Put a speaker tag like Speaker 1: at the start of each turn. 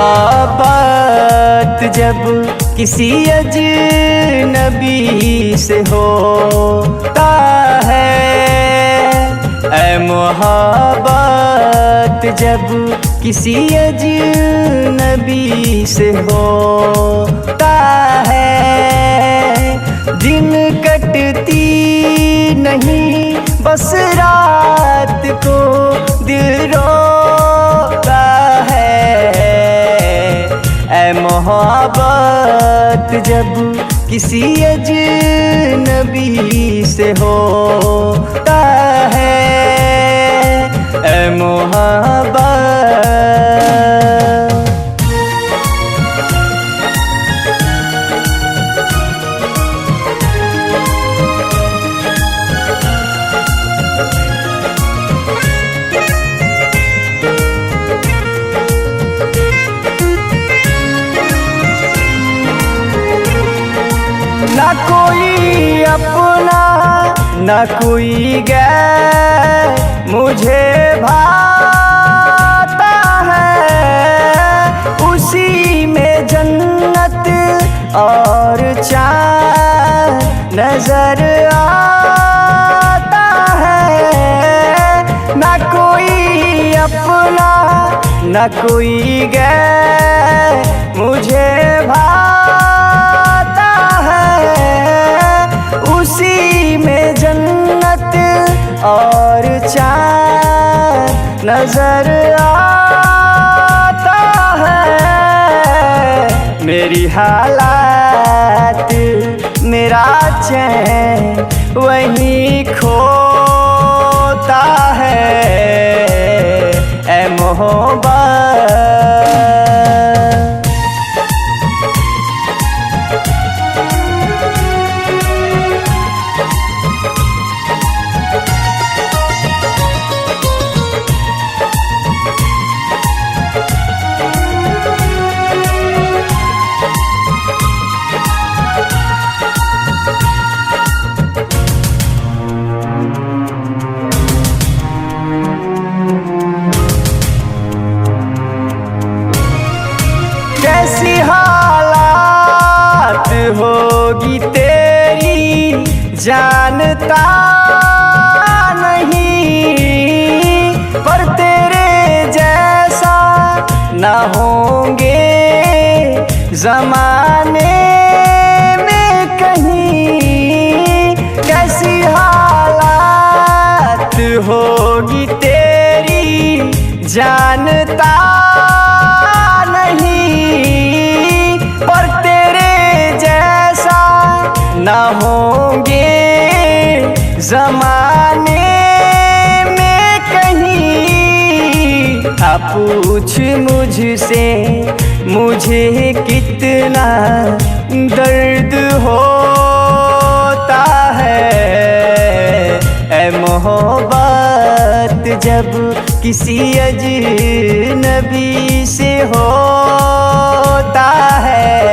Speaker 1: मोहब्बत जब किसी अजनबी से होता है, ऐ मोहब्बत जब किसी अजनबी से होता है, दिन कटती नहीं बस रात को दिल रोता है, ऐ मोहब्बत जब किसी अजनबी से होता है, ऐ मोहब्बत। ना कोई अपना ना कोई गैर मुझे भाता है, उसी में जन्नत और चाँद नजर आता है। ना कोई अपना ना कोई गैर मुझे भाता है, उसी में जन्नत और चाँद नजर आता है। मेरी हालात मेरा चैन वहीं खोता है, ऐ मोहब्बत। कैसी हालात होगी तेरी जानता नहीं, पर तेरे जैसा ना होंगे ज़माने में कहीं। कैसी हालात होगी तेरी जानता नहीं, पर तेरे जैसा ना होंगे ज़माने में कहीं। आप पूछ मुझसे मुझे कितना दर्द होता है, ऐ मोहब्बत जब किसी अजनबी से होता है,